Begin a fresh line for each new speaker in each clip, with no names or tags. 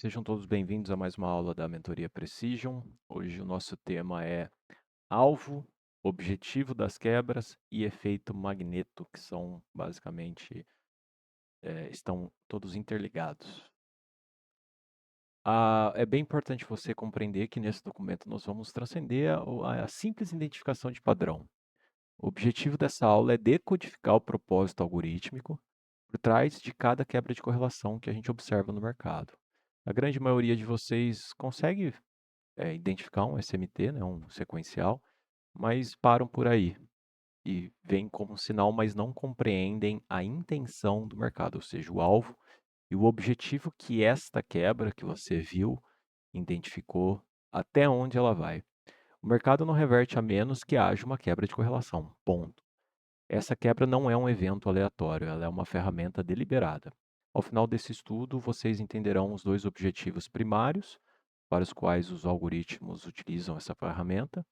Sejam todos bem-vindos a mais uma aula da Mentoria Precision. Hoje o nosso tema é alvo, objetivo das quebras e efeito magneto, que são basicamente, estão todos interligados. É bem importante você compreender que nesse documento nós vamos transcender a simples identificação de padrão. O objetivo dessa aula é decodificar o propósito algorítmico por trás de cada quebra de correlação que a gente observa no mercado. A grande maioria de vocês consegue identificar um SMT, né, um sequencial, mas param por aí e veem como sinal, mas não compreendem a intenção do mercado, ou seja, o alvo e o objetivo que esta quebra que você viu, identificou, até onde ela vai. O mercado não reverte a menos que haja uma quebra de correlação, ponto. Essa quebra não é um evento aleatório, ela é uma ferramenta deliberada. Ao final desse estudo, vocês entenderão os dois objetivos primários para os quais os algoritmos utilizam essa ferramenta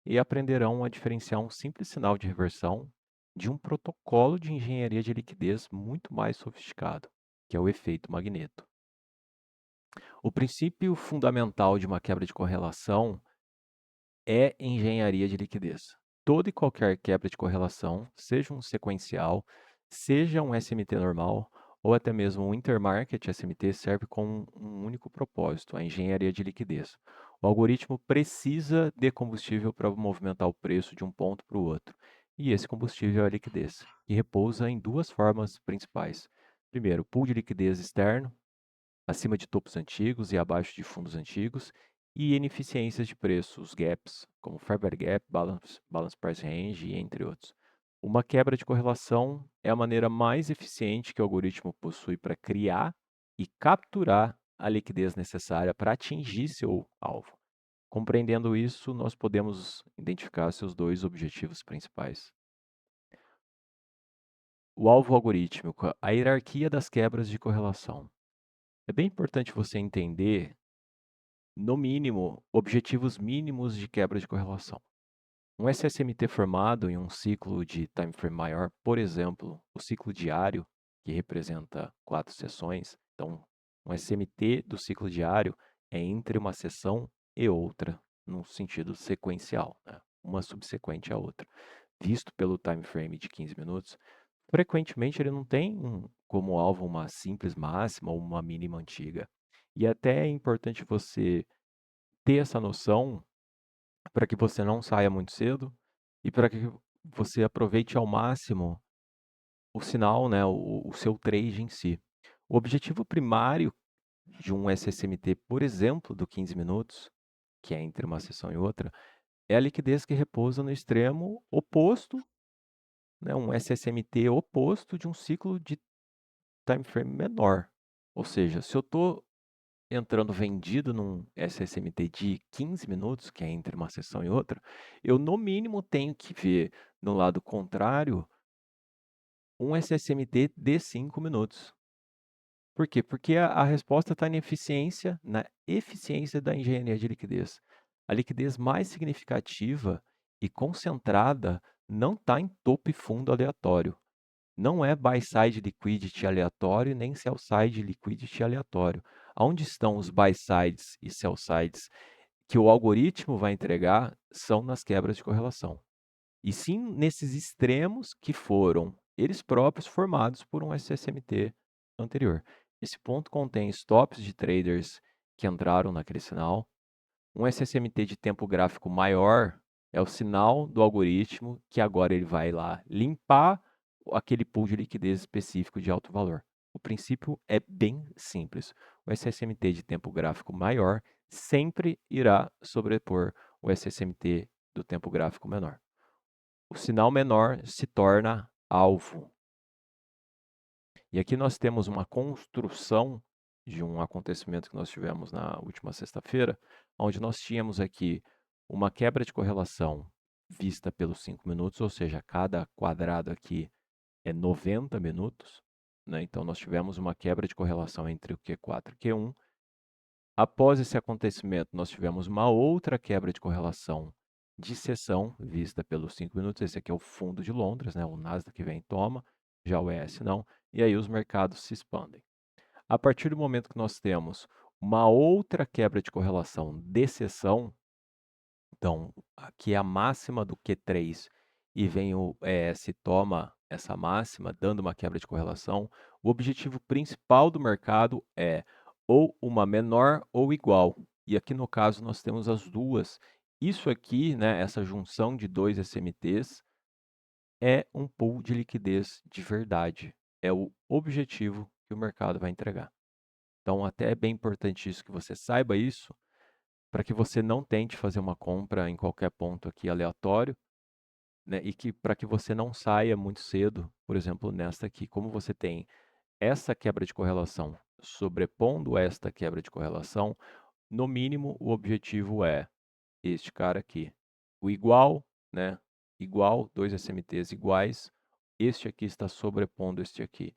e aprenderão a diferenciar um simples sinal de reversão de um protocolo de engenharia de liquidez muito mais sofisticado, que é o efeito magneto. O princípio fundamental de uma quebra de correlação é engenharia de liquidez. Toda e qualquer quebra de correlação, seja um sequencial, seja um SMT normal ou até mesmo um intermarket SMT, serve com um único propósito, a engenharia de liquidez. O algoritmo precisa de combustível para movimentar o preço de um ponto para o outro. E esse combustível é a liquidez, que repousa em duas formas principais. Primeiro, pool de liquidez externo, acima de topos antigos e abaixo de fundos antigos, e ineficiências de preço, os gaps, como Fair Value Gap, Balance Price Range, entre outros. Uma quebra de correlação é a maneira mais eficiente que o algoritmo possui para criar e capturar a liquidez necessária para atingir seu alvo. Compreendendo isso, nós podemos identificar seus dois objetivos principais. O alvo algorítmico, a hierarquia das quebras de correlação. É bem importante você entender, no mínimo, objetivos mínimos de quebra de correlação. Um SSMT formado em um ciclo de time frame maior, por exemplo, o ciclo diário, que representa 4 sessões, então um SMT do ciclo diário é entre uma sessão e outra, no sentido sequencial, né? Uma subsequente à outra. Visto pelo time frame de 15 minutos, frequentemente ele não tem como alvo uma simples máxima ou uma mínima antiga. E até é importante você ter essa noção para que você não saia muito cedo e para que você aproveite ao máximo o sinal, né, o seu trade em si. O objetivo primário de um SSMT, por exemplo, do 15 minutos, que é entre uma sessão e outra, é a liquidez que repousa no extremo oposto, né, um SSMT oposto de um ciclo de time frame menor. Ou seja, se eu estou entrando vendido num SSMT de 15 minutos, que é entre uma sessão e outra, eu no mínimo tenho que ver no lado contrário um SSMT de 5 minutos. Por quê? Porque a resposta está na eficiência da engenharia de liquidez. A liquidez mais significativa e concentrada não está em topo e fundo aleatório. Não é buy-side liquidity aleatório, nem sell-side liquidity aleatório. Onde estão os buy-sides e sell-sides que o algoritmo vai entregar são nas quebras de correlação. E sim nesses extremos que foram eles próprios formados por um SSMT anterior. Esse ponto contém stops de traders que entraram naquele sinal. Um SSMT de tempo gráfico maior é o sinal do algoritmo que agora ele vai lá limpar aquele pool de liquidez específico de alto valor. O princípio é bem simples. O SSMT de tempo gráfico maior sempre irá sobrepor o SSMT do tempo gráfico menor. O sinal menor se torna alvo. E aqui nós temos uma construção de um acontecimento que nós tivemos na última sexta-feira, onde nós tínhamos aqui uma quebra de correlação vista pelos 5 minutos, ou seja, cada quadrado aqui é 90 minutos, né? Então nós tivemos uma quebra de correlação entre o Q4 e o Q1. Após esse acontecimento, nós tivemos uma outra quebra de correlação de sessão vista pelos 5 minutos. Esse aqui é o fundo de Londres, né? O Nasdaq vem e toma, já o ES não, e aí os mercados se expandem. A partir do momento que nós temos Uma outra quebra de correlação de sessão, então, aqui é a máxima do Q3 e vem o ES toma essa máxima, dando uma quebra de correlação. O objetivo principal do mercado é ou uma menor ou igual. E aqui no caso nós temos as duas. Isso aqui, né, essa junção de dois SMTs, é um pool de liquidez de verdade. É o objetivo que o mercado vai entregar. Então, até é bem importante isso que você saiba isso, para que você não tente fazer uma compra em qualquer ponto aqui aleatório, né? E que para que você não saia muito cedo, por exemplo, nesta aqui, como você tem essa quebra de correlação sobrepondo esta quebra de correlação, no mínimo o objetivo é este cara aqui, o igual, né? Igual, dois SMTs iguais, este aqui está sobrepondo este aqui.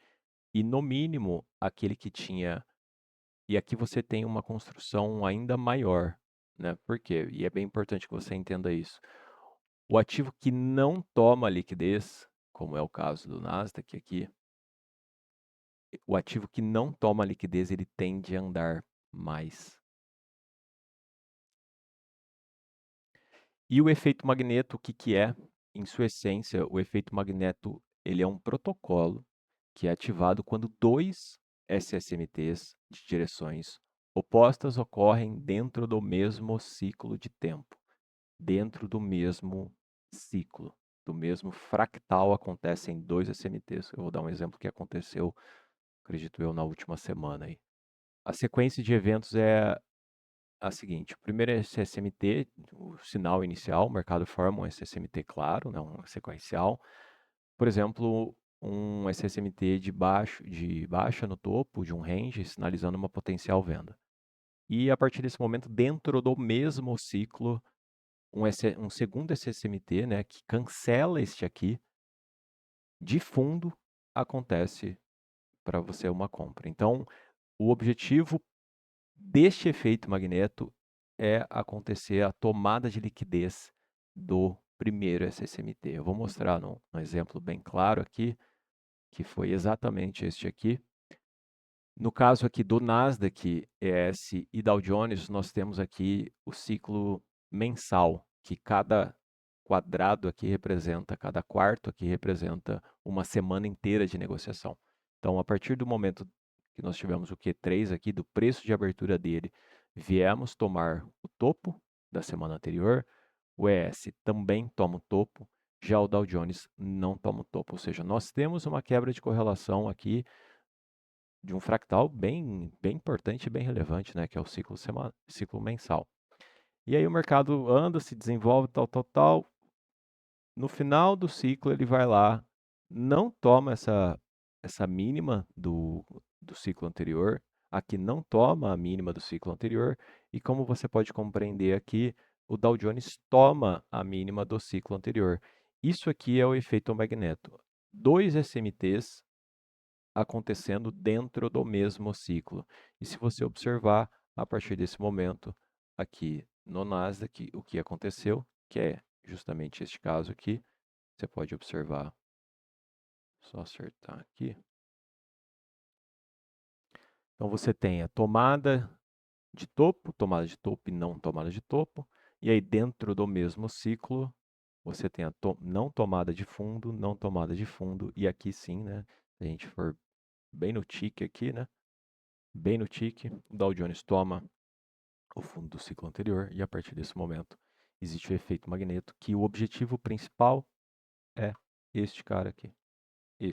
E no mínimo, aquele que tinha. E aqui você tem uma construção ainda maior, né? Por quê? E é bem importante que você entenda isso. O ativo que não toma liquidez, como é o caso do Nasdaq aqui, o ativo que não toma liquidez, ele tende a andar mais. E o efeito magneto, o que que é? Em sua essência, o efeito magneto, ele é um protocolo que é ativado quando dois SSMTs de direções opostas ocorrem dentro do mesmo ciclo de tempo, dentro do mesmo ciclo, do mesmo fractal acontecem dois SMTs. Eu vou dar um exemplo que aconteceu, acredito eu, na última semana aí. A sequência de eventos é a seguinte: o primeiro é SSMT, o sinal inicial, o mercado forma um SSMT claro, né, um sequencial. Por exemplo, um SSMT de baixa no topo de um range, sinalizando uma potencial venda. E a partir desse momento, dentro do mesmo ciclo, um segundo SSMT, né, que cancela este aqui, de fundo, acontece para você uma compra. Então, o objetivo deste efeito magneto é acontecer a tomada de liquidez do primeiro SSMT. Eu vou mostrar num exemplo bem claro aqui, que foi exatamente este aqui. No caso aqui do Nasdaq, ES e Dow Jones, nós temos aqui o ciclo mensal, que cada quadrado aqui representa, cada quarto aqui representa uma semana inteira de negociação. Então, a partir do momento que nós tivemos o Q3 aqui, do preço de abertura dele, viemos tomar o topo da semana anterior, o ES também toma o topo, já o Dow Jones não toma o topo. Ou seja, nós temos uma quebra de correlação aqui de um fractal bem importante e bem relevante, né, que é o ciclo mensal. E aí o mercado anda, se desenvolve, tal. No final do ciclo ele vai lá, não toma essa mínima do ciclo anterior, aqui não toma a mínima do ciclo anterior, e como você pode compreender aqui, o Dow Jones toma a mínima do ciclo anterior. Isso aqui é o efeito magneto. Dois SMTs acontecendo dentro do mesmo ciclo. E se você observar, a partir desse momento, aqui no Nasdaq, o que aconteceu, que é justamente este caso aqui, você pode observar, só acertar aqui. Então você tem a tomada de topo e não tomada de topo, e aí dentro do mesmo ciclo, você tem a não tomada de fundo, não tomada de fundo, e aqui sim, né, se a gente for bem no tique aqui, né, bem no tique, o Dow Jones toma o fundo do ciclo anterior e a partir desse momento existe o efeito magneto, que o objetivo principal é este cara aqui e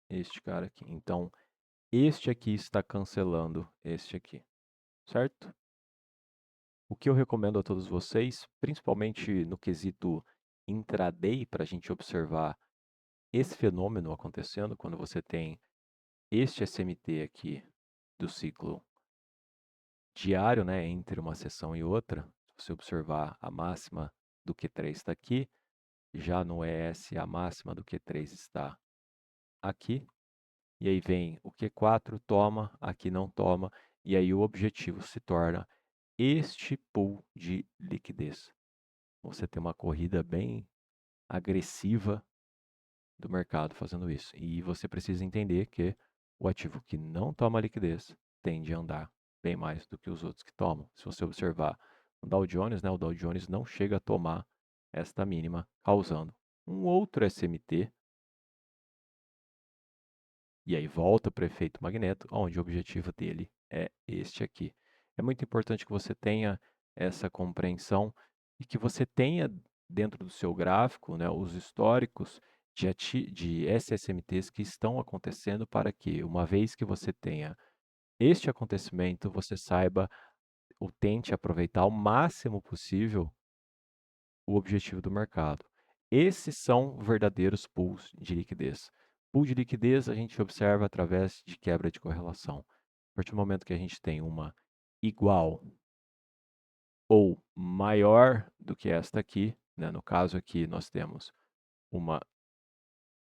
este cara aqui. Então, este aqui está cancelando este aqui, certo? O que eu recomendo a todos vocês, principalmente no quesito intraday, para a gente observar esse fenômeno acontecendo, quando você tem este SMT aqui do ciclo diário, né, entre uma sessão e outra, se você observar a máxima do Q3 está aqui, já no ES a máxima do Q3 está aqui, e aí vem o Q4, toma, aqui não toma, e aí o objetivo se torna este pool de liquidez. Você tem uma corrida bem agressiva do mercado fazendo isso. E você precisa entender que O ativo que não toma liquidez tende a andar bem mais do que os outros que tomam. Se você observar o Dow Jones, né, o Dow Jones não chega a tomar esta mínima, causando um outro SMT, e aí volta para o efeito magneto, onde o objetivo dele é este aqui. É muito importante que você tenha essa compreensão e que você tenha dentro do seu gráfico, né, os históricos de SSMTs que estão acontecendo para que, uma vez que você tenha este acontecimento, você saiba ou tente aproveitar ao máximo possível o objetivo do mercado. Esses são verdadeiros pools de liquidez. Pool de liquidez a gente observa através de quebra de correlação. A partir do momento que a gente tem uma igual ou maior do que esta aqui, né? No caso aqui nós temos uma,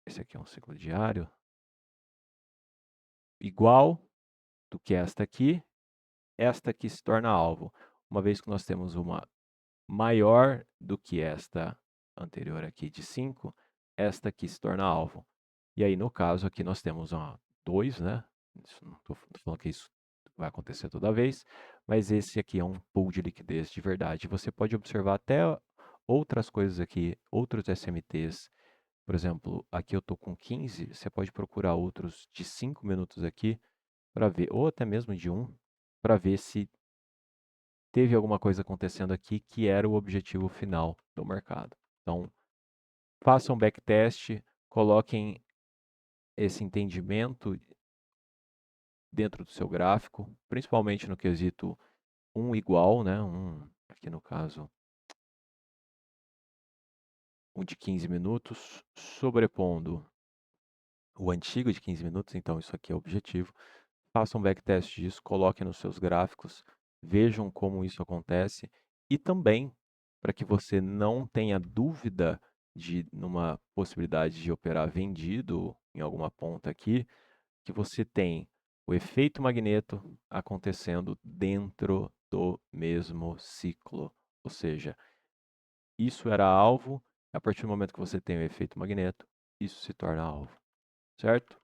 esse aqui é um ciclo diário, igual do que esta aqui se torna alvo. Uma vez que nós temos uma maior do que esta anterior aqui de 5, esta aqui se torna alvo. E aí, no caso, aqui nós temos 2, né? Não estou falando que isso vai acontecer toda vez, mas esse aqui é um pool de liquidez de verdade. Você pode observar até outras coisas aqui, outros SMTs. Por exemplo, aqui eu estou com 15, você pode procurar outros de 5 minutos aqui para ver, ou até mesmo de 1, para ver se teve alguma coisa acontecendo aqui que era o objetivo final do mercado. Então, façam backtest, coloquem esse entendimento dentro do seu gráfico, principalmente no quesito um igual, né? Aqui no caso, um de 15 minutos, sobrepondo o antigo de 15 minutos, então isso aqui é o objetivo. Façam um backtest disso, coloquem nos seus gráficos, vejam como isso acontece e também, para que você não tenha dúvida de numa possibilidade de operar vendido em alguma ponta aqui, que você tem o efeito magneto acontecendo dentro do mesmo ciclo. Ou seja, isso era alvo, a partir do momento que você tem o efeito magneto, isso se torna alvo, certo?